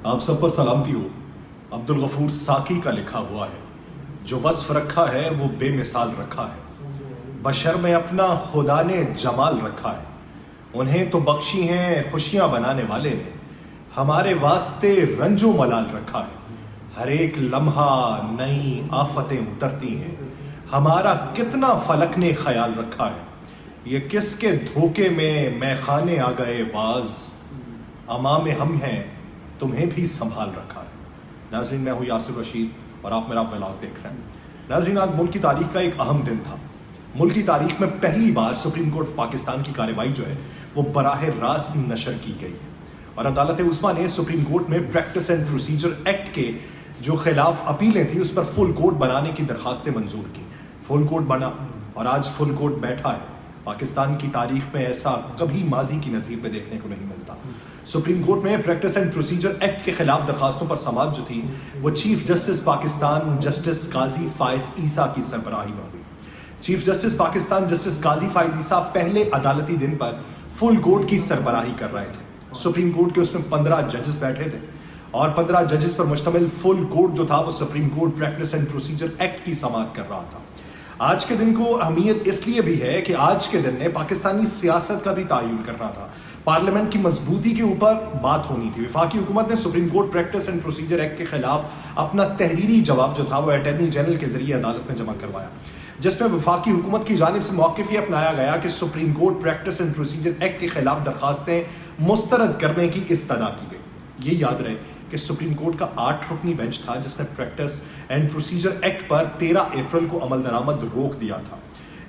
آپ سب پر سلامتی ہو. عبدالغفور ساقی کا لکھا ہوا ہے، جو وصف رکھا ہے وہ بے مثال رکھا ہے. بشر میں اپنا خدا نے جمال رکھا ہے، انہیں تو بخشی ہیں خوشیاں بنانے والے نے. ہمارے واسطے رنج و ملال رکھا ہے، ہر ایک لمحہ نئی آفتیں اترتی ہیں. ہمارا کتنا فلک نے خیال رکھا ہے، یہ کس کے دھوکے میں خانے آ گئے باز. امام ہم ہیں تمہیں بھی سنبھال رکھا ہے. ناظرین، میں ہوں یاسر رشید اور آپ میرا ولاگ دیکھ رہے ہیں. ناظرین، آج ملک کی تاریخ کا ایک اہم دن تھا. ملک کی تاریخ میں پہلی بار سپریم کورٹ پاکستان کی کارروائی جو ہے وہ براہ راست نشر کی گئی اور عدالت عظمیٰ نے سپریم کورٹ میں پریکٹس اینڈ پروسیجر ایکٹ کے جو خلاف اپیلیں تھیں اس پر فل کورٹ بنانے کی درخواستیں منظور کی. فل کورٹ بنا اور آج فل کورٹ بیٹھا ہے. پاکستان کی تاریخ میں ایسا کبھی ماضی کی نظیر پہ دیکھنے کو نہیں ملتا. سپریم کورٹ میں پریکٹس اینڈ پروسیجر ایکٹ کے خلاف درخواستوں پر سماعت جو تھی وہ چیف جسٹس پاکستان جسٹس قاضی فائز عیسیٰ کی سربراہی میں ہوئی. چیف جسٹس پاکستان جسٹس قاضی فائز عیسیٰ پہلے عدالتی دن پر فل کورٹ کی سربراہی کر رہے تھے. سپریم کورٹ کے اس میں 15 ججز بیٹھے تھے اور 15 ججز پر مشتمل فل کورٹ جو تھا وہ supreme court practice and procedure act کی سماعت کر رہا تھا. آج کے دن کو اہمیت اس لیے بھی ہے کہ آج کے دن نے پاکستانی سیاست کا بھی تعین کرنا تھا. پارلیمنٹ کی مضبوطی کے اوپر بات ہونی تھی. وفاقی حکومت نے supreme court practice and procedure act کے خلاف اپنا تحریری جواب جو تھا وہ اٹارنی جنرل کے ذریعے عدالت میں جمع کروایا، جس میں وفاقی حکومت کی جانب سے موقف یہ اپنایا گیا کہ supreme court practice and procedure act کے خلاف درخواستیں مسترد کرنے کی استدعا کی گئی. یہ یاد رہے کہ سپریم کورٹ کا 8 رکنی بینچ تھا جس نے practice and procedure act per 13 April کو عمل درآمد روک دیا تھا.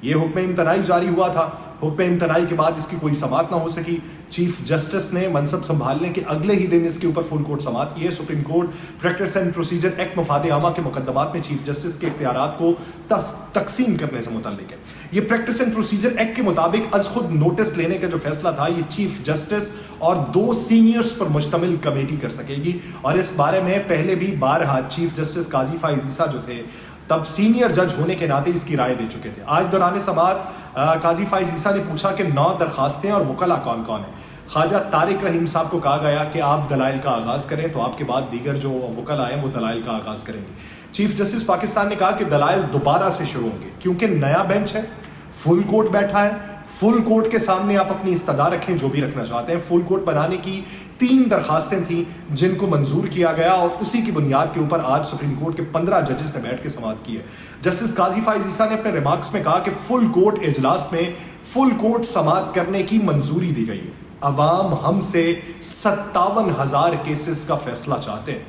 یہ حکم امتناعی جاری ہوا تھا. حکم امتناعی کے بعد اس کی کوئی سماعت نہ ہو سکی. چیف جسٹس نے منصب سنبھالنے کے اگلے ہی دن اس کے اوپر فل کورٹ سماعت کی ہے. Supreme court practice and procedure act مفاد عامہ کے مقدمات میں چیف جسٹس کے اختیارات کو تقسیم کرنے سے متعلق ہے. یہ پریکٹس اینڈ پروسیجر ایکٹ کے مطابق از خود نوٹس لینے کا جو فیصلہ تھا یہ چیف جسٹس اور 2 سینئرز پر مشتمل کمیٹی کر سکے گی. اور اس بارے میں پہلے بھی بارہا چیف جسٹس قاضی فائز عیسیٰ جو تھے تب سینئر جج ہونے کے ناطے اس کی رائے دے چکے تھے. آج دوران سماعت قاضی فائز عیسیٰ نے پوچھا کہ 9 درخواستیں اور وکلا کون کون ہیں. خواجہ طارق رحیم صاحب کو کہا گیا کہ آپ دلائل کا آغاز کریں تو آپ کے بعد دیگر جو وکلا ہیں وہ دلائل کا آغاز کریں گے. چیف جسٹس پاکستان نے کہا کہ دلائل دوبارہ سے شروع ہوں گے کیونکہ نیا بینچ ہے، فل کورٹ بیٹھا ہے. فل کورٹ کے سامنے آپ اپنی استدعا رکھیں جو بھی رکھنا چاہتے ہیں. فل کورٹ بنانے کی 3 درخواستیں تھیں جن کو منظور کیا گیا اور اسی کی بنیاد کے اوپر آج سپریم کورٹ کے 15 ججز نے بیٹھ کے سماعت کی ہے. جسٹس قاضی فائز عیسیٰ نے اپنے ریمارکس میں کہا کہ فل کورٹ اجلاس میں فل کورٹ سماعت کرنے کی منظوری دی گئی ہے. عوام ہم سے 57,000 کیسز کا فیصلہ چاہتے ہیں.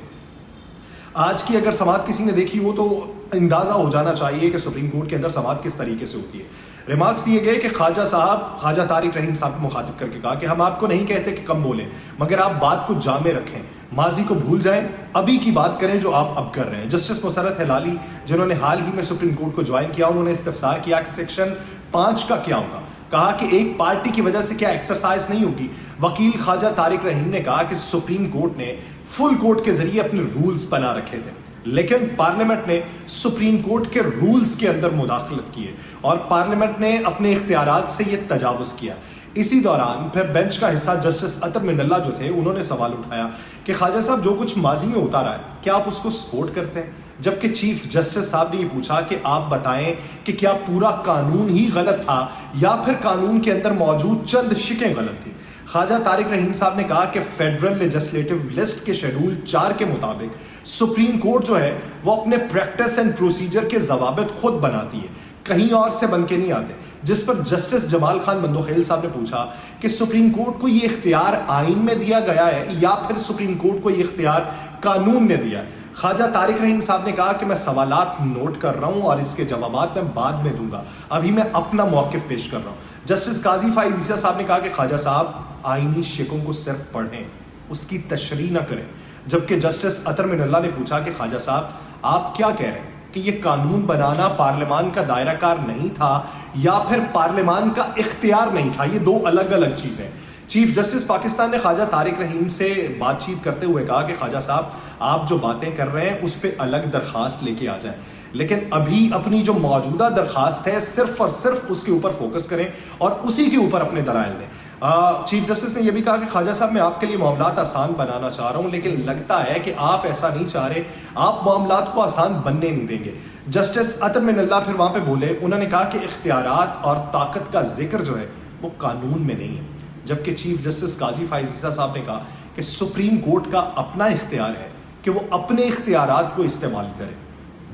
آج کی اگر سماعت کسی نے دیکھی ہو تو اندازہ ہو جانا چاہیے کہ سپریم کورٹ کے اندر سماعت کس طریقے سے ہوتی ہے. ریمارکس دیے گئے کہ خواجہ طارق رحیم صاحب کو مخاطب کر کے کہا کہ ہم آپ کو نہیں کہتے کہ کم بولیں مگر آپ بات کو جامع رکھیں، ماضی کو بھول جائیں، ابھی کی بات کریں جو آپ اب کر رہے ہیں. جسٹس مسرت ہلالی جنہوں نے حال ہی میں سپریم کورٹ کو جوائن کیا انہوں نے استفسار کیا کہ سیکشن 5 کا کیا ہوگا. کہا کہ ایک پارٹی کی وجہ سے کیا ایکسرسائز نہیں ہوگی. وکیل خواجہ طارق رحیم نے کہا کہ سپریم کورٹ نے فل کورٹ کے ذریعے اپنے رولز بنا رکھے تھے لیکن پارلیمنٹ نے سپریم کورٹ کے رولز کے اندر مداخلت کی ہے اور پارلیمنٹ نے اپنے اختیارات سے یہ تجاوز کیا. اسی دوران پھر بینچ کا حصہ جسٹس عطر من اللہ جو تھے انہوں نے سوال اٹھایا کہ خواجہ صاحب جو کچھ ماضی میں ہوتا رہا ہے کیا آپ اس کو سپورٹ کرتے ہیں، جبکہ چیف جسٹس صاحب نے یہ پوچھا کہ آپ بتائیں کہ کیا پورا قانون ہی غلط تھا یا پھر قانون کے اندر موجود چند شکیں غلط تھیں. خواجہ طارق رحیم صاحب نے کہا کہ فیڈرل لیجسلیٹو لسٹ کے شیڈول 4 کے مطابق سپریم کورٹ جو ہے وہ اپنے پریکٹس اینڈ پروسیجر کے ضوابط خود بناتی ہے، کہیں اور سے بن کے نہیں آتے. جس پر جسٹس جمال خان بندوخیل صاحب نے پوچھا کہ سپریم کورٹ کو یہ اختیار آئین میں دیا گیا ہے یا پھر سپریم کورٹ کو یہ اختیار قانون نے دیا ہے. خواجہ طارق رحیم صاحب نے کہا کہ میں سوالات نوٹ کر رہا ہوں اور اس کے جوابات میں بعد میں دوں گا، ابھی میں اپنا موقف پیش کر رہا ہوں. جسٹس قاضی فائز عیسیٰ صاحب نے کہا کہ خواجہ صاحب آئینی شکوں کو صرف پڑھیں، اس کی تشریح نہ کریں. جبکہ جسٹس عطر من اللہ نے پوچھا کہ خواجہ صاحب آپ کیا کہہ رہے ہیں کہ یہ قانون بنانا پارلیمان کا دائرہ کار نہیں تھا یا پھر پارلیمان کا اختیار نہیں تھا، یہ 2 الگ الگ چیزیں. چیف جسٹس پاکستان نے خواجہ طارق رحیم سے بات چیت کرتے ہوئے کہا کہ خواجہ صاحب آپ جو باتیں کر رہے ہیں اس پہ الگ درخواست لے کے آ جائیں لیکن ابھی اپنی جو موجودہ درخواست ہے صرف اور صرف اس کے اوپر فوکس کریں اور اسی کے اوپر اپنے دلائل دیں. چیف جسٹس نے یہ بھی کہا کہ خواجہ صاحب میں آپ کے لیے معاملات آسان بنانا چاہ رہا ہوں، لیکن لگتا ہے کہ آپ ایسا نہیں چاہ رہے، آپ معاملات کو آسان بننے نہیں دیں گے۔ جسٹس عطر من اللہ پھر وہاں پہ بولے، انہوں نے کہا کہ اختیارات اور طاقت کا ذکر جو ہے وہ قانون میں نہیں ہے، جبکہ چیف جسٹس قاضی فائز عیسیٰ صاحب نے کہا کہ سپریم کورٹ کا اپنا اختیار ہے کہ وہ اپنے اختیارات کو استعمال کرے،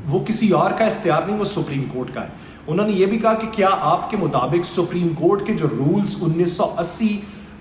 وہ کسی اور کا اختیار نہیں، وہ سپریم کورٹ کا ہے۔ انہوں نے یہ بھی کہا کہ کیا آپ کے مطابق سپریم کورٹ کے جو رولز 1980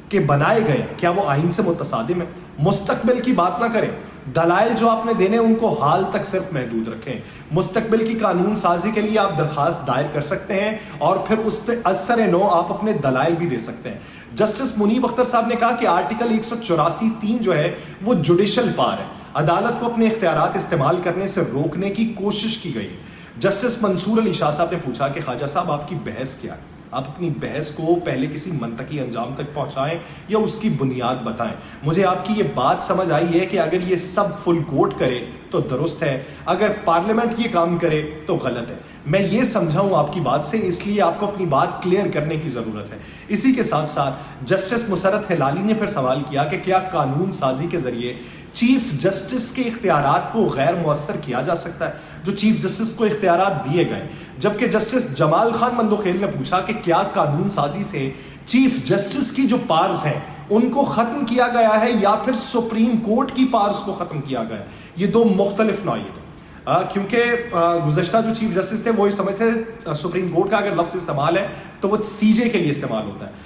کے بنائے گئے ہیں کیا وہ آئین سے متصادم ہیں؟ مستقبل کی بات نہ کریں، دلائل جو آپ نے دینے ان کو حال تک صرف محدود رکھیں۔ مستقبل کی قانون سازی کے لیے آپ درخواست دائر کر سکتے ہیں اور پھر اس پہ اثر نو آپ اپنے دلائل بھی دے سکتے ہیں۔ جسٹس منیب اختر صاحب نے کہا کہ آرٹیکل 184(3) جو ہے وہ جوڈیشل پار ہے، عدالت کو اپنے اختیارات استعمال کرنے سے روکنے کی کوشش کی گئی۔ جسٹس منصور علی شاہ صاحب نے پوچھا کہ خواجہ صاحب آپ کی بحث کیا ہے؟ آپ اپنی بحث کو پہلے کسی منطقی انجام تک پہنچائیں یا اس کی بنیاد بتائیں۔ مجھے آپ کی یہ بات سمجھ آئی ہے کہ اگر یہ سب فل کورٹ کرے تو درست ہے، اگر پارلیمنٹ یہ کام کرے تو غلط ہے۔ میں یہ سمجھا ہوں آپ کی بات سے، اس لیے آپ کو اپنی بات کلیئر کرنے کی ضرورت ہے۔ اسی کے ساتھ ساتھ جسٹس مسرت ہلالی نے پھر سوال کیا کہ کیا قانون سازی کے ذریعے چیف جسٹس کے اختیارات کو غیر مؤثر کیا جا سکتا ہے جو چیف جسٹس کو اختیارات دیے گئے؟ جبکہ جسٹس جمال خان مندوخیل نے پوچھا کہ کیا قانون سازی سے چیف جسٹس کی جو پارز ہیں ان کو ختم کیا گیا ہے یا پھر سپریم کورٹ کی پارز کو ختم کیا گیا ہے؟ یہ دو مختلف نوعیت ہیں، کیونکہ گزشتہ جو چیف جسٹس تھے وہ اس سمجھ سے سپریم کورٹ کا اگر لفظ استعمال ہے تو وہ سی جے کے لیے استعمال ہوتا ہے۔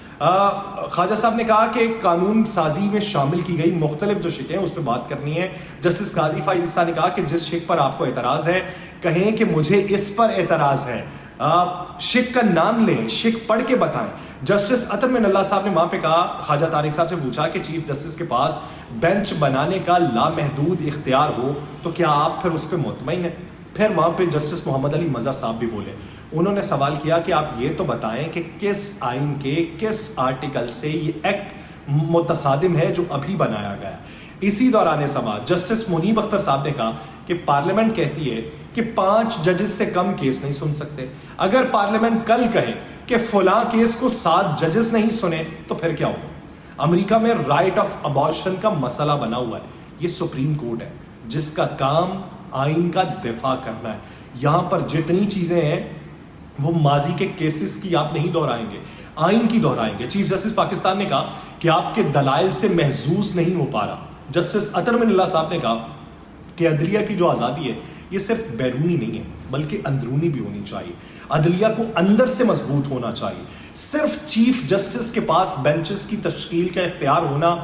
خواجہ صاحب نے کہا کہ قانون سازی میں شامل کی گئی مختلف جو شکیں اس پہ بات کرنی ہے۔ جسٹس قاضی فائز عیسیٰ نے کہا کہ جس شک پر آپ کو اعتراض ہے کہیں کہ مجھے اس پر اعتراض ہے، شک کا نام لیں، شک پڑھ کے بتائیں۔ جسٹس عطر من اللہ صاحب نے وہاں پہ کہا، خواجہ طارق صاحب سے پوچھا کہ چیف جسٹس کے پاس بینچ بنانے کا لامحدود اختیار ہو تو کیا آپ پھر اس پہ مطمئن ہیں؟ پھر وہاں پہ جسٹس محمد علی مظہر صاحب بھی بولے، انہوں نے سوال کیا کہ آپ یہ تو بتائیں کہ کس آئین کے کس آرٹیکل سے یہ ایکٹ متصادم ہے جو ابھی بنایا گیا۔ اسی دوران سوال جسٹس منیب اختر صاحب نے کہا کہ پارلیمنٹ کہتی ہے کہ 5 ججز سے کم کیس نہیں سن سکتے، اگر پارلیمنٹ کل کہے کہ فلاں کیس کو 7 ججز نہیں سنے تو پھر کیا ہوگا؟ امریکہ میں رائٹ آف ابارشن کا مسئلہ بنا ہوا ہے، یہ سپریم کورٹ ہے جس کا کام آئین کا دفاع کرنا ہے۔ یہاں پر جتنی چیزیں ہیں وہ ماضی کے کیسز کی آپ نہیں دہرائیں گے، آئین کی دہرائیں گے۔ چیف جسٹس پاکستان نے کہا کہ آپ کے دلائل سے محظوظ نہیں ہو پا رہا۔ جسٹس عطر من اللہ صاحب نے کہا کہ عدلیہ کی جو آزادی ہے یہ صرف بیرونی نہیں ہے بلکہ اندرونی بھی ہونی چاہیے، عدلیہ کو اندر سے مضبوط ہونا چاہیے۔ صرف چیف جسٹس کے پاس بینچز کی تشکیل کا اختیار ہونا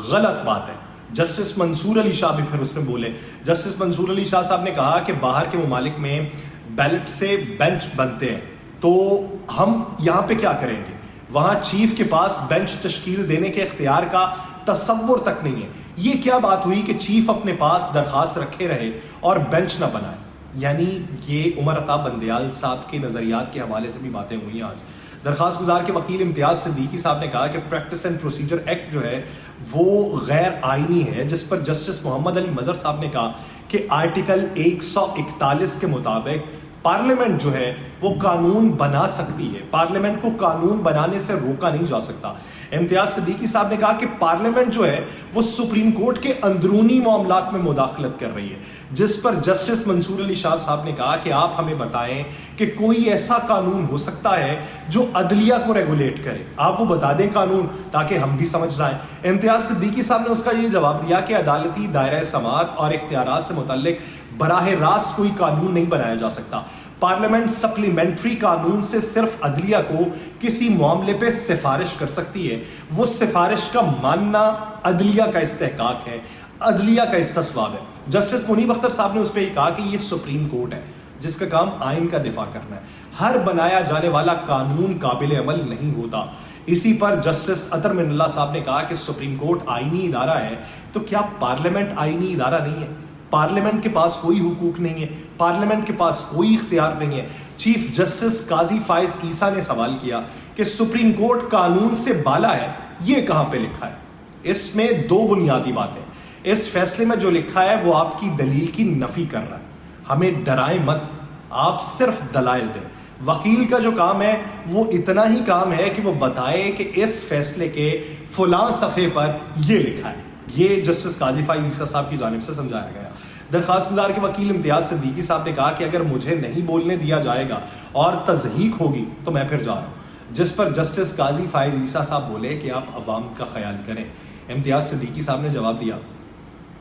غلط بات ہے۔ جسٹس منصور علی شاہ بھی پھر اس میں بولے۔ جسٹس منصور علی شاہ صاحب نے کہا کہ باہر کے ممالک میں بیلٹ سے بینچ بنتے ہیں تو ہم یہاں پہ کیا کریں گے؟ وہاں چیف کے پاس بینچ تشکیل دینے کے اختیار کا تصور تک نہیں ہے۔ یہ کیا بات ہوئی کہ چیف اپنے پاس درخواست رکھے رہے اور بینچ نہ بنائے؟ یعنی یہ عمر عطا بندیال صاحب کے نظریات کے حوالے سے بھی باتیں ہوئی ہیں آج۔ درخواست گزار کے وکیل امتیاز صدیقی صاحب نے کہا کہ پریکٹس اینڈ پروسیجر ایکٹ جو ہے وہ غیر آئینی ہے، جس پر جسٹس محمد علی مظہر صاحب نے کہا کہ آرٹیکل 141 کے مطابق پارلیمنٹ جو ہے وہ قانون بنا سکتی ہے، پارلیمنٹ کو قانون بنانے سے روکا نہیں جا سکتا۔ امتیاز صدیقی صاحب نے کہا کہ پارلیمنٹ جو ہے وہ سپریم کورٹ کے اندرونی معاملات میں مداخلت کر رہی ہے، جس پر جسٹس منصور علی شاہ صاحب نے کہا کہ آپ ہمیں بتائیں کہ کوئی ایسا قانون ہو سکتا ہے جو عدلیہ کو ریگولیٹ کرے، آپ وہ بتا دیں قانون تاکہ ہم بھی سمجھ جائیں۔ امتیاز صدیقی صاحب نے اس کا یہ جواب دیا کہ عدالتی دائرہ سماعت اور اختیارات سے متعلق براہ راست کوئی قانون نہیں بنایا جا سکتا۔ پارلیمنٹ سپلیمنٹری قانون سے صرف عدلیہ کو کسی معاملے پہ سفارش کر سکتی ہے، وہ سفارش کا ماننا عدلیہ کا استحقاق ہے، عدلیہ کا استصواب ہے۔ جسٹس منیب اختر صاحب نے اس پہ یہ کہا کہ یہ سپریم کورٹ ہے جس کا کام آئین کا دفاع کرنا ہے، ہر بنایا جانے والا قانون قابل عمل نہیں ہوتا۔ اسی پر جسٹس عطر من اللہ صاحب نے کہا کہ سپریم کورٹ آئینی ادارہ ہے تو کیا پارلیمنٹ آئینی ادارہ نہیں ہے؟ پارلیمنٹ کے پاس کوئی حقوق نہیں ہے، پارلیمنٹ کے پاس کوئی اختیار نہیں ہے۔ چیف جسٹس قاضی فائز عیسیٰ نے سوال کیا کہ سپریم کورٹ قانون سے بالا ہے، یہ کہاں پہ لکھا ہے؟ اس میں 2 بنیادی باتیں، اس فیصلے میں جو لکھا ہے وہ آپ کی دلیل کی نفی کر رہا ہے، ہمیں ڈرائیں مت، آپ صرف دلائل دیں۔ وکیل کا جو کام ہے وہ اتنا ہی کام ہے کہ وہ بتائے کہ اس فیصلے کے فلاں صفحے پر یہ لکھا ہے. یہ جسٹس قاضی فائز عیسیٰ صاحب کی جانب سے سمجھایا گیا. درخواست گزار کے وکیل امتیاز صدیقی صاحب نے کہا کہ اگر مجھے نہیں بولنے دیا جائے گا اور تضحیق ہوگی تو میں پھر جا رہا ہوں. جس پر جسٹس قاضی فائز عیسیٰ صاحب بولے کہ آپ عوام کا خیال کریں. امتیاز صدیقی صاحب نے جواب دیا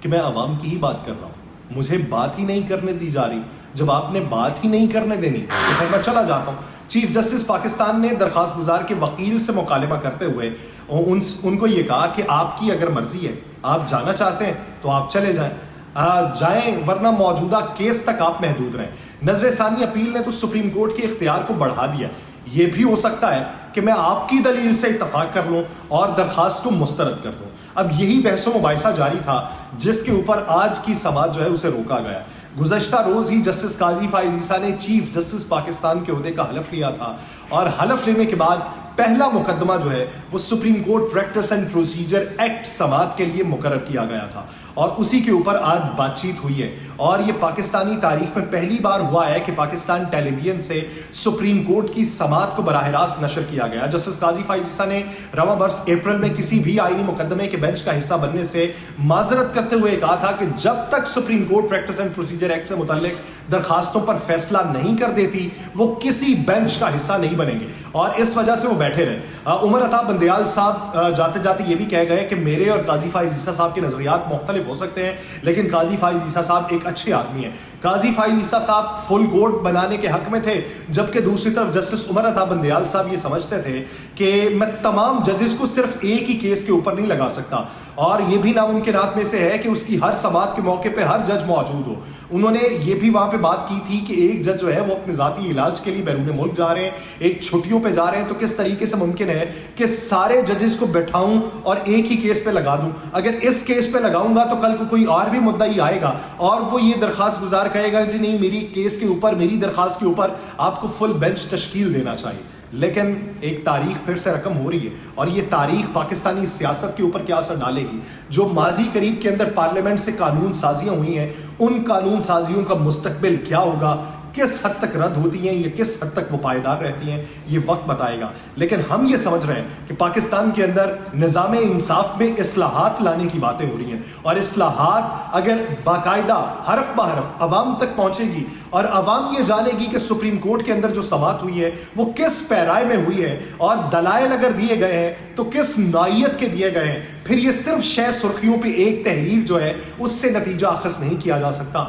کہ میں عوام کی ہی بات کر رہا ہوں, مجھے بات ہی نہیں کرنے دی جا رہی. جب آپ نے بات ہی نہیں کرنے دینی تو پھر میں چلا جاتا ہوں. چیف جسٹس پاکستان نے درخواست گزار کے وکیل سے مکالمہ کرتے ہوئے ان کو یہ کہا کہ آپ کی اگر مرضی ہے, آپ جانا چاہتے ہیں تو آپ چلے جائیں ورنہ موجودہ کیس تک آپ محدود رہیں. نظر ثانی اپیل نے تو سپریم کورٹ کے اختیار کو بڑھا دیا. یہ بھی ہو سکتا ہے کہ میں آپ کی دلیل سے اتفاق کر لوں اور درخواست کو مسترد کر دوں. اب یہی بحث و مباحثہ جاری تھا جس کے اوپر آج کی سماعت جو ہے اسے روکا گیا. گزشتہ روز ہی جسٹس قاضی فائز عیسیٰ نے چیف جسٹس پاکستان کے عہدے کا حلف لیا تھا اور حلف لینے کے بعد پہلا مقدمہ جو ہے وہ supreme court practice and procedure act سماعت کے لیے مقرر کیا گیا تھا اور اسی کے اوپر آج بات چیت ہوئی ہے. اور یہ پاکستانی تاریخ میں پہلی بار ہوا ہے کہ پاکستان ٹیلی ویژن سے سپریم کورٹ کی سماعت کو براہ راست نشر کیا گیا. جسٹس قاضی فائز عیسیٰ نے رواں برس اپریل میں کسی بھی آئینی مقدمے کے بینچ کا حصہ بننے سے معذرت کرتے ہوئے کہا تھا کہ جب تک supreme court practice and procedure act سے متعلق درخواستوں پر فیصلہ نہیں کر دیتی وہ کسی بینچ کا حصہ نہیں بنیں گے اور اس وجہ سے وہ بیٹھے رہے. عمر عطا بندیال صاحب جاتے جاتے یہ بھی کہہ گئے کہ میرے اور قاضی فائز عیسیٰ صاحب کے نظریات مختلف ہو سکتے ہیں لیکن قاضی فائز عیسیٰ صاحب ایک اچھے آدمی ہیں. قاضی فائز عیسیٰ صاحب فل کورٹ بنانے کے حق میں تھے جبکہ دوسری طرف جسٹس عمر عطا بندیال صاحب یہ سمجھتے تھے کہ میں تمام ججز کو صرف ایک ہی کیس کے اوپر نہیں لگا سکتا اور یہ بھی ناممکنات میں سے ہے کہ اس کی ہر سماعت کے موقع پہ ہر جج موجود ہو. انہوں نے یہ بھی وہاں پہ بات کی تھی کہ ایک جج جو ہے وہ اپنے ذاتی علاج کے لیے بیرون ملک جا رہے ہیں, ایک چھٹیوں پہ جا رہے ہیں, تو کس طریقے سے ممکن ہے کہ سارے ججز کو بٹھاؤں اور ایک ہی کیس پہ لگا دوں. اگر اس کیس پہ لگاؤں گا تو کل کو کوئی اور بھی مدعی آئے گا اور وہ یہ درخواست گزار کہے گا جی نہیں میری کیس کے اوپر, میری درخواست کے اوپر آپ کو فل بینچ تشکیل دینا چاہیے. لیکن ایک تاریخ پھر سے رقم ہو رہی ہے اور یہ تاریخ پاکستانی سیاست کے اوپر کیا اثر ڈالے گی. جو ماضی قریب کے اندر پارلیمنٹ سے قانون سازیاں ہوئی ہیں ان قانون سازیوں کا مستقبل کیا ہوگا, کس حد تک رد ہوتی ہیں یا کس حد تک وہ پائیدار رہتی ہیں, یہ وقت بتائے گا. لیکن ہم یہ سمجھ رہے ہیں کہ پاکستان کے اندر نظام انصاف میں اصلاحات لانے کی باتیں ہو رہی ہیں اور اصلاحات اگر باقاعدہ حرف بحرف عوام تک پہنچے گی اور عوام یہ جانے گی کہ سپریم کورٹ کے اندر جو سماعت ہوئی ہے وہ کس پیرائے میں ہوئی ہے اور دلائل اگر دیے گئے ہیں تو کس نوعیت کے دیے گئے ہیں, پھر یہ صرف شہ سرخیوں پہ ایک تحریر جو ہے اس سے نتیجہ اخذ نہیں کیا جا سکتا.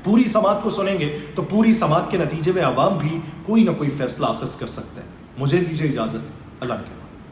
پوری سماعت کو سنیں گے تو پوری سماعت کے نتیجے میں عوام بھی کوئی نہ کوئی فیصلہ اخذ کر سکتے ہیں. مجھے دیجیے اجازت. اللہ نے